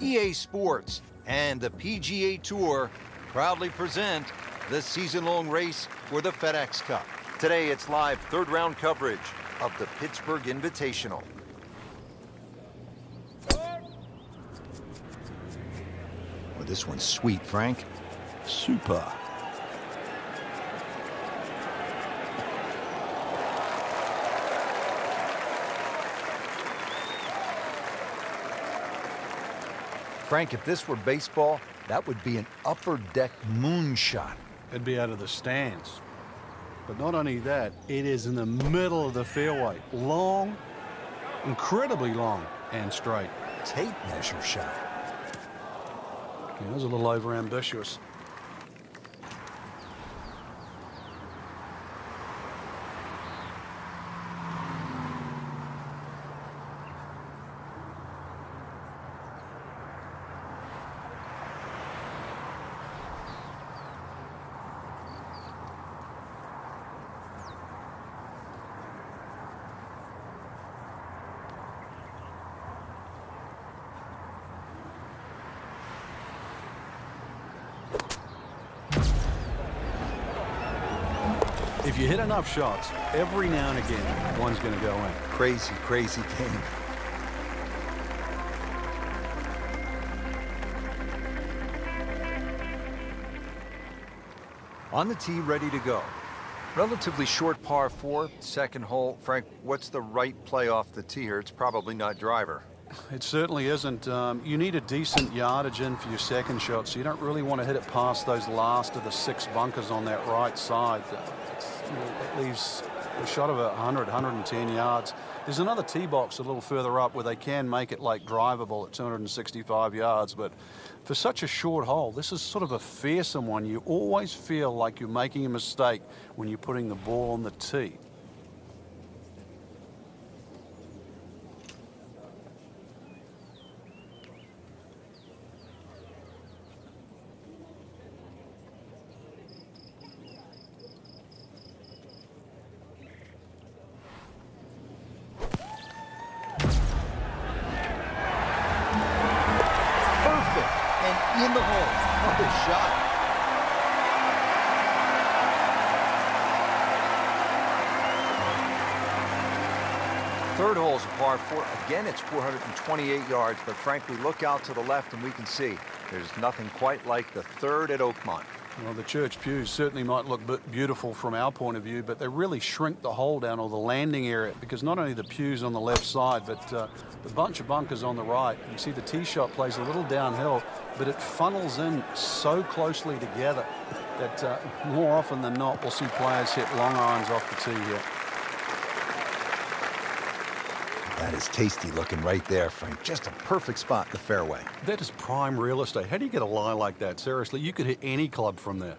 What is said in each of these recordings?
EA Sports and the PGA Tour proudly present the season-long race for the FedEx Cup. Today, it's live third-round coverage of the Pittsburgh Invitational. Well, this one's sweet, Frank. Super. Frank, if this were baseball, that would be an upper deck moonshot. It'd be out of the stands. But not only that, it is in the middle of the fairway. Long, incredibly long and straight. Tape measure shot. Yeah, it was a little over-ambitious. If you hit enough shots, every now and again, one's going to go in. Crazy, crazy game. On the tee, ready to go. Relatively short par 4, second hole. Frank, what's the right play off the tee here? It's probably not driver. It certainly isn't. You need a decent yardage in for your second shot, so you don't really want to hit it past those last of the 6 bunkers on that right side. It leaves a shot of 100, 110 yards. There's another tee box a little further up where they can make it like drivable at 265 yards, but for such a short hole, this is sort of a fearsome one. You always feel like you're making a mistake when you're putting the ball on the tee. In the hole. What a shot. Third hole's a par 4. Again, it's 428 yards, but frankly, look out to the left and we can see there's nothing quite like the third at Oakmont. Well, the church pews certainly might look beautiful from our point of view, but they really shrink the hole down, or the landing area, because not only the pews on the left side, but the bunch of bunkers on the right. You see the tee shot plays a little downhill, but it funnels in so closely together that more often than not, we'll see players hit long irons off the tee here. That is tasty looking right there, Frank. Just a perfect spot in the fairway. That is prime real estate. How do you get a lie like that? Seriously, you could hit any club from there.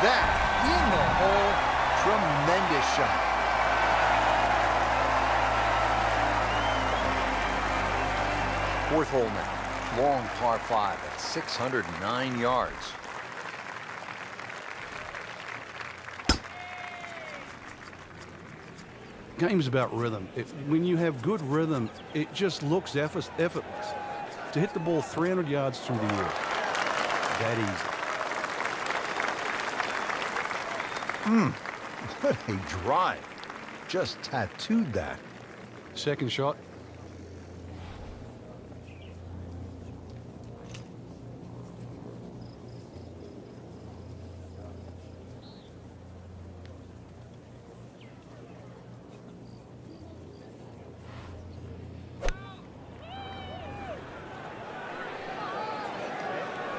That in the hole, tremendous shot. Fourth hole now, long par 5 at 609 yards. Game's about rhythm. When you have good rhythm, it just looks effortless. To hit the ball 300 yards through the air, that easy. What a drive. Just tattooed that. Second shot.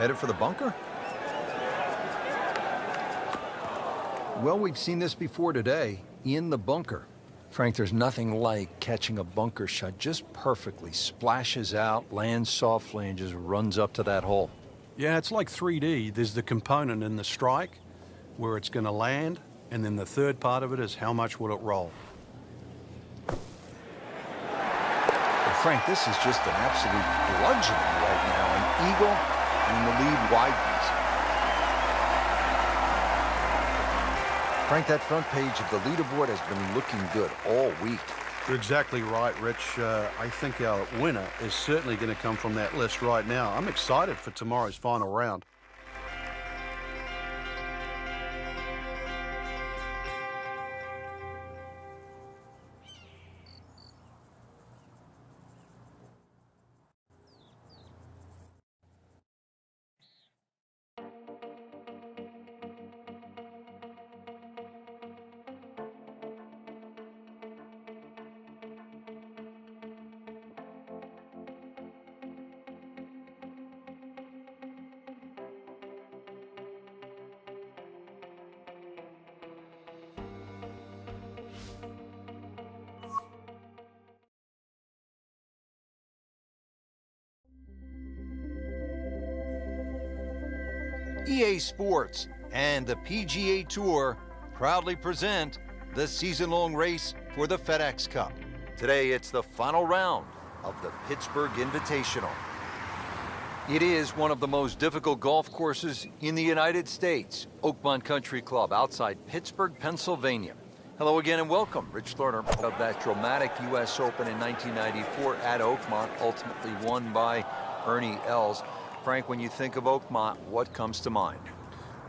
Headed for the bunker? Well, we've seen this before today, in the bunker. Frank, there's nothing like catching a bunker shot just perfectly. Splashes out, lands softly, and just runs up to that hole. Yeah, it's like 3D. There's the component in the strike where it's going to land, and then the third part of it is how much will it roll. Well, Frank, this is just an absolute bludgeoning right now. An eagle, and the lead widens. Frank, that front page of the leaderboard has been looking good all week. You're exactly right, Rich. I think our winner is certainly going to come from that list right now. I'm excited for tomorrow's final round. EA Sports and the PGA Tour proudly present the season-long race for the FedEx Cup. Today, it's the final round of the Pittsburgh Invitational. It is one of the most difficult golf courses in the United States, Oakmont Country Club outside Pittsburgh, Pennsylvania. Hello again and welcome. Rich Lerner of that dramatic U.S. Open in 1994 at Oakmont, ultimately won by Ernie Els. Frank, when you think of Oakmont, what comes to mind?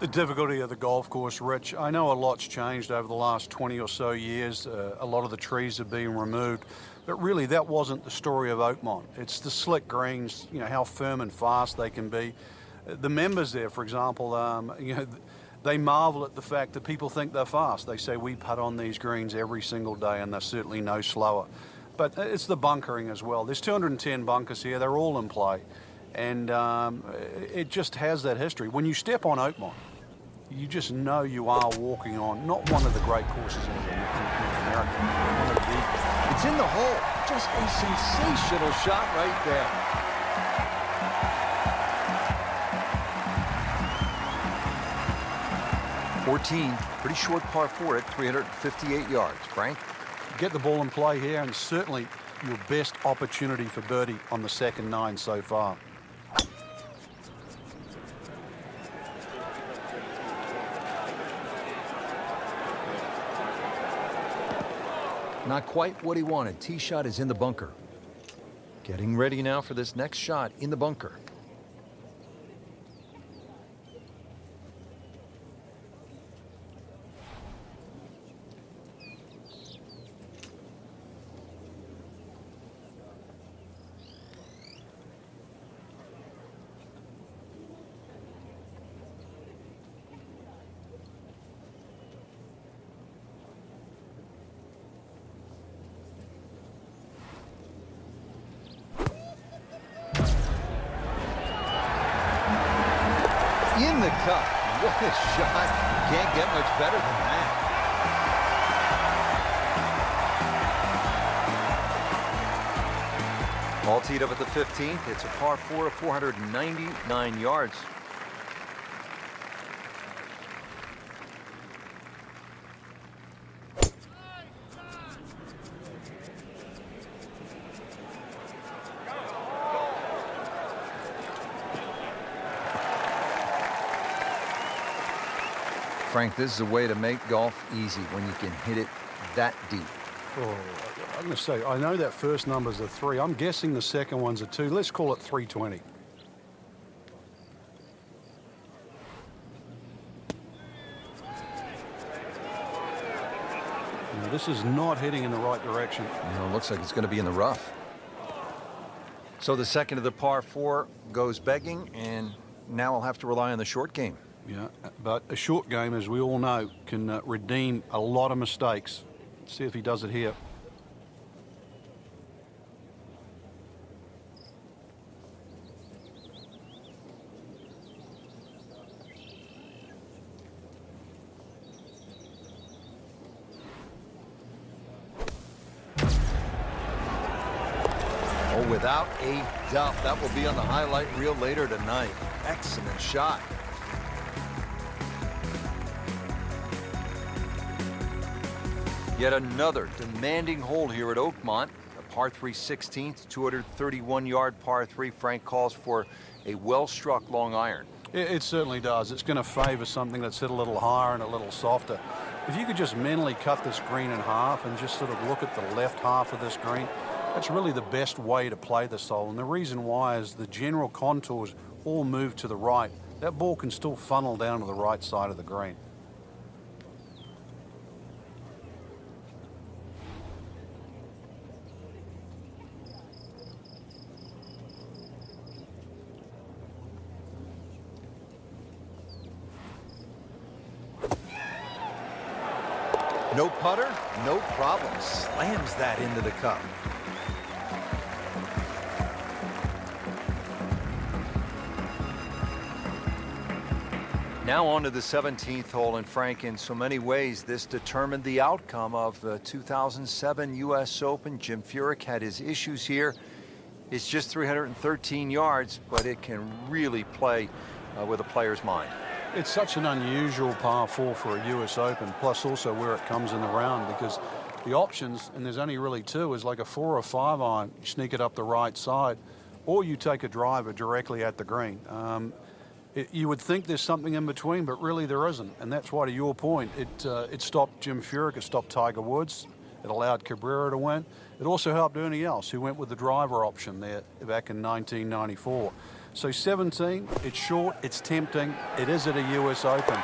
The difficulty of the golf course, Rich. I know a lot's changed over the last 20 or so years. A lot of the trees have been removed. But really, that wasn't the story of Oakmont. It's the slick greens, you know, how firm and fast they can be. The members there, for example, they marvel at the fact that people think they're fast. They say, we putt on these greens every single day, and they're certainly no slower. But it's the bunkering as well. There's 210 bunkers here. They're all in play. And it just has that history. When you step on Oakmont, you just know you are walking on not one of the great courses in America. One of the... It's in the hole. Just a sensational shot right there. .14, pretty short par 4 at 358 yards. Frank? Get the ball in play here, and certainly your best opportunity for birdie on the second 9 so far. Not quite what he wanted. Tee shot is in the bunker. Getting ready now for this next shot in the bunker. In the cup. What a shot. Can't get much better than that. All teed up at the 15th. It's a par 4 of 499 yards. Frank, this is a way to make golf easy when you can hit it that deep. Oh, I'm going to say, I know that first number's a 3. I'm guessing the second one's a 2. Let's call it 320. Now, this is not heading in the right direction. No, it looks like it's going to be in the rough. So the second of the par 4 goes begging, and now I'll have to rely on the short game. Yeah, but a short game, as we all know, can redeem a lot of mistakes. Let's see if he does it here. Well, without a doubt, that will be on the highlight reel later tonight. Excellent shot. Yet another demanding hole here at Oakmont. A par 3 16th, 231-yard par 3. Frank calls for a well-struck long iron. It certainly does. It's going to favor something that's hit a little higher and a little softer. If you could just mentally cut this green in half and just sort of look at the left half of this green, that's really the best way to play this hole. And the reason why is the general contours all move to the right. That ball can still funnel down to the right side of the green. No putter, no problem. Slams that into the cup. Now on to the 17th hole, and Frank, in so many ways, this determined the outcome of the 2007 U.S. Open. Jim Furyk had his issues here. It's just 313 yards, but it can really play with a player's mind. It's such an unusual par 4 for a U.S. Open, plus also where it comes in the round, because the options, and there's only really two, is like a 4 or 5 iron, you sneak it up the right side, or you take a driver directly at the green. You would think there's something in between, but really there isn't, and that's why, to your point, it stopped Jim Furyk, it stopped Tiger Woods, it allowed Cabrera to win. It also helped Ernie Els, who went with the driver option there back in 1994. So 17, it's short, it's tempting, it is at a U.S. Open.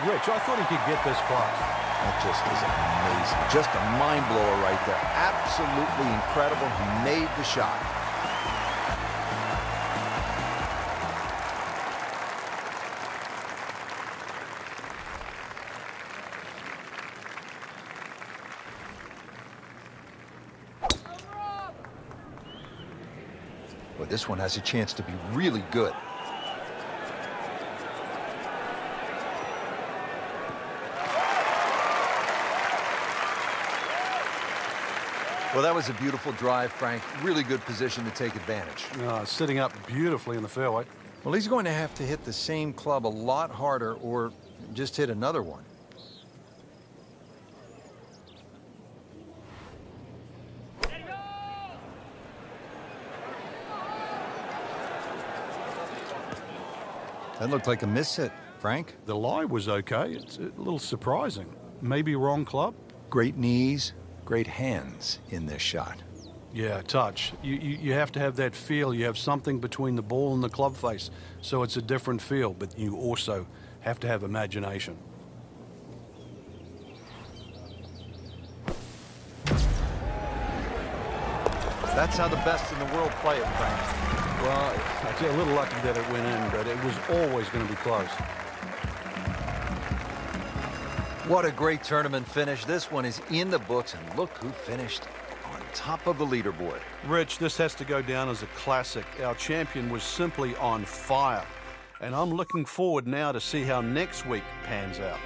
Rich, I thought he could get this close. That just is amazing. Just a mind blower right there. Absolutely incredible. He made the shot. Well, this one has a chance to be really good. Well, that was a beautiful drive, Frank. Really good position to take advantage. Sitting up beautifully in the fairway. Well, he's going to have to hit the same club a lot harder or just hit another one. That looked like a miss hit, Frank. The lie was okay. It's a little surprising. Maybe wrong club. Great knees, great hands in this shot. Yeah, touch. You have to have that feel. You have something between the ball and the club face, so it's a different feel, but you also have to have imagination. That's how the best in the world play it, Frank. Well, I feel a little lucky that it went in, but it was always going to be close. What a great tournament finish. This one is in the books, and look who finished on top of the leaderboard. Rich, this has to go down as a classic. Our champion was simply on fire, and I'm looking forward now to see how next week pans out.